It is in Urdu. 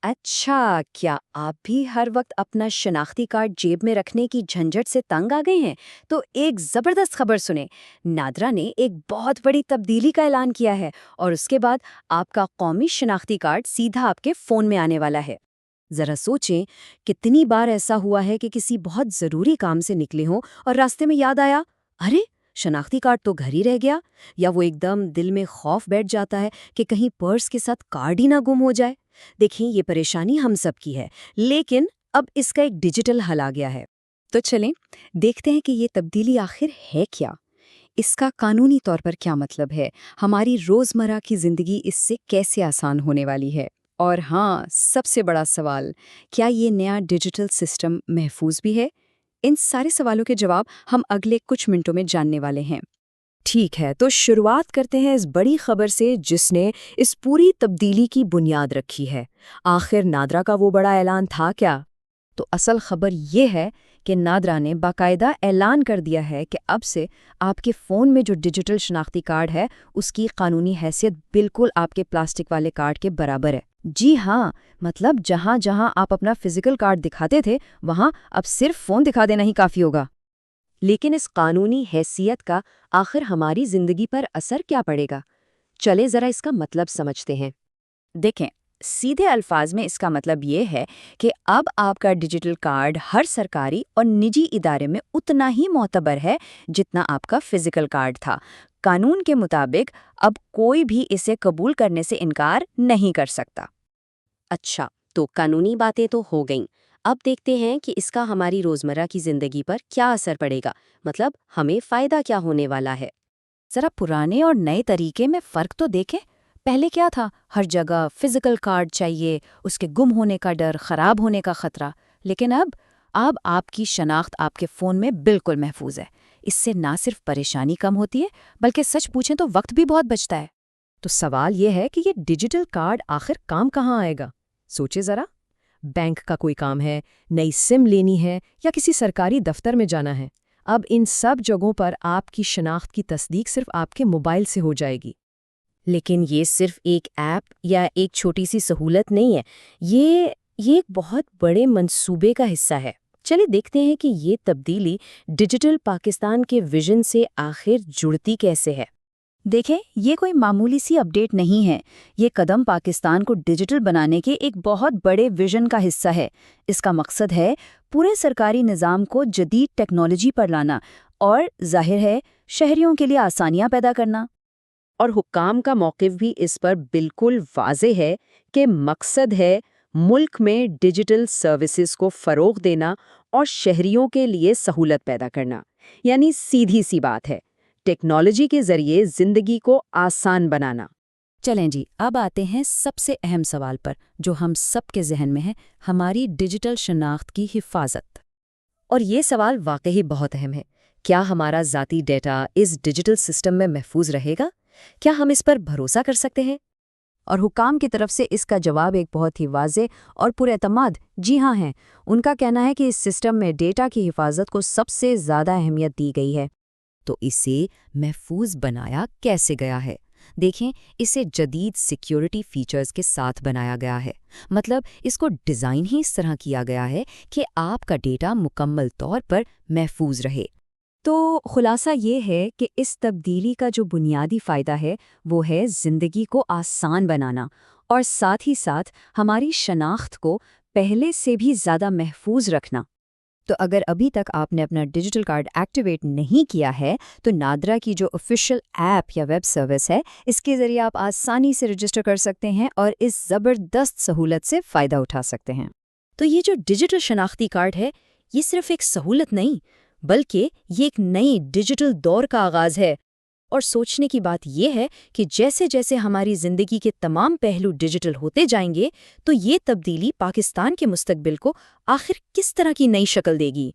اچھا، کیا آپ بھی ہر وقت اپنا شناختی کارڈ جیب میں رکھنے کی جھنجھٹ سے تنگ آ گئے ہیں؟ تو ایک زبردست خبر سنیں۔ نادرا نے ایک بہت بڑی تبدیلی کا اعلان کیا ہے اور اس کے بعد آپ کا قومی شناختی کارڈ سیدھا آپ کے فون میں آنے والا ہے۔ ذرا سوچیں، کتنی بار ایسا ہوا ہے کہ کسی بہت ضروری کام سے نکلے ہوں اور راستے میں یاد آیا، ارے شناختی کارڈ تو گھر ہی رہ گیا، یا وہ ایک دم دل میں خوف بیٹھ جاتا ہے کہ کہیں پرس کے ساتھ کارڈ ہی نہ گم ہو جائے۔ دیکھیں، یہ پریشانی ہم سب کی ہے، لیکن اب اس کا ایک ڈیجیٹل حل آ گیا ہے۔ تو چلیں دیکھتے ہیں کہ یہ تبدیلی آخر ہے کیا، اس کا قانونی طور پر کیا مطلب ہے، ہماری روزمرہ کی زندگی اس سے کیسے آسان ہونے والی ہے، اور ہاں، سب سے بڑا سوال، کیا یہ نیا ڈیجیٹل سسٹم محفوظ بھی ہے؟ ان سارے سوالوں کے جواب ہم اگلے کچھ منٹوں میں جاننے والے ہیں۔ ٹھیک ہے، تو شروعات کرتے ہیں اس بڑی خبر سے جس نے اس پوری تبدیلی کی بنیاد رکھی ہے۔ آخر نادرا کا وہ بڑا اعلان تھا کیا؟ تو اصل خبر یہ ہے کہ نادرا نے باقاعدہ اعلان کر دیا ہے کہ اب سے آپ کے فون میں جو ڈیجیٹل شناختی کارڈ ہے اس کی قانونی حیثیت بالکل آپ کے پلاسٹک والے کارڈ کے برابر ہے۔ جی ہاں، مطلب جہاں جہاں آپ اپنا فزیکل کارڈ دکھاتے تھے وہاں اب صرف فون دکھا دینا ہی کافی ہوگا۔ لیکن اس قانونی حیثیت کا آخر ہماری زندگی پر اثر کیا پڑے گا؟ چلے ذرا اس کا مطلب سمجھتے ہیں۔ دیکھیں، سیدھے الفاظ میں اس کا مطلب یہ ہے کہ اب آپ کا ڈیجیٹل کارڈ ہر سرکاری اور نجی ادارے میں اتنا ہی معتبر ہے جتنا آپ کا فزیکل کارڈ تھا۔ قانون کے مطابق اب کوئی بھی اسے قبول کرنے سے انکار نہیں کر سکتا۔ اچھا، تو قانونی باتیں تو ہو گئیں، اب دیکھتے ہیں کہ اس کا ہماری روزمرہ کی زندگی پر کیا اثر پڑے گا، مطلب ہمیں فائدہ کیا ہونے والا ہے۔ ذرا پرانے اور نئے طریقے میں فرق تو دیکھیں۔ پہلے کیا تھا؟ ہر جگہ فزیکل کارڈ چاہیے، اس کے گم ہونے کا ڈر، خراب ہونے کا خطرہ۔ لیکن اب آپ کی شناخت آپ کے فون میں بالکل محفوظ ہے۔ اس سے نہ صرف پریشانی کم ہوتی ہے بلکہ سچ پوچھیں تو وقت بھی بہت بچتا ہے۔ تو سوال یہ ہے کہ یہ ڈیجیٹل کارڈ آخر کام کہاں آئے گا؟ سوچے ذرا، بینک کا کوئی کام ہے، نئی سم لینی ہے، یا کسی سرکاری دفتر میں جانا ہے، اب ان سب جگہوں پر آپ کی شناخت کی تصدیق صرف آپ کے موبائل سے ہو جائے گی۔ لیکن یہ صرف ایک ایپ یا ایک چھوٹی سی سہولت نہیں ہے، یہ ایک بہت بڑے منصوبے کا حصہ ہے۔ چلے دیکھتے ہیں کہ یہ تبدیلی ڈیجیٹل پاکستان کے ویژن سے آخر جڑتی کیسے ہے۔ دیکھیں، یہ کوئی معمولی سی اپڈیٹ نہیں ہے، یہ قدم پاکستان کو ڈیجیٹل بنانے کے ایک بہت بڑے ویژن کا حصہ ہے۔ اس کا مقصد ہے پورے سرکاری نظام کو جدید ٹیکنالوجی پر لانا اور ظاہر ہے شہریوں کے لیے آسانیاں پیدا کرنا۔ اور حکام کا موقف بھی اس پر بالکل واضح ہے کہ مقصد ہے ملک میں ڈیجیٹل سروسز کو فروغ دینا اور شہریوں کے لیے سہولت پیدا کرنا۔ یعنی سیدھی سی بات ہے، ٹیکنالوجی کے ذریعے زندگی کو آسان بنانا۔ چلیں جی، اب آتے ہیں سب سے اہم سوال پر جو ہم سب کے ذہن میں ہے، ہماری ڈیجیٹل شناخت کی حفاظت۔ اور یہ سوال واقعی بہت اہم ہے۔ کیا ہمارا ذاتی ڈیٹا اس ڈیجیٹل سسٹم میں محفوظ رہے گا؟ کیا ہم اس پر بھروسہ کر سکتے ہیں؟ اور حکام کی طرف سے اس کا جواب ایک بہت ہی واضح اور پر اعتماد جی ہاں ہے۔ ان کا کہنا ہے کہ اس سسٹم میں ڈیٹا کی حفاظت کو سب سے زیادہ اہمیت دی گئی ہے۔ تو اسے محفوظ بنایا کیسے گیا ہے؟ دیکھیں، اسے جدید سیکیورٹی فیچرز کے ساتھ بنایا گیا ہے۔ مطلب اس کو ڈیزائن ہی اس طرح کیا گیا ہے کہ آپ کا ڈیٹا مکمل طور پر محفوظ رہے۔ تو خلاصہ یہ ہے کہ اس تبدیلی کا جو بنیادی فائدہ ہے وہ ہے زندگی کو آسان بنانا اور ساتھ ہی ساتھ ہماری شناخت کو پہلے سے بھی زیادہ محفوظ رکھنا۔ تو اگر ابھی تک آپ نے اپنا ڈیجیٹل کارڈ ایکٹیویٹ نہیں کیا ہے تو نادرا کی جو آفیشیل ایپ یا ویب سروس ہے اس کے ذریعے آپ آسانی سے رجسٹر کر سکتے ہیں اور اس زبردست سہولت سے فائدہ اٹھا سکتے ہیں۔ تو یہ جو ڈیجیٹل شناختی کارڈ ہے یہ صرف ایک سہولت نہیں بلکہ یہ ایک نئی ڈیجیٹل دور کا آغاز ہے۔ اور سوچنے کی بات یہ ہے کہ جیسے جیسے ہماری زندگی کے تمام پہلو ڈیجیٹل ہوتے جائیں گے تو یہ تبدیلی پاکستان کے مستقبل کو آخر کس طرح کی نئی شکل دے گی۔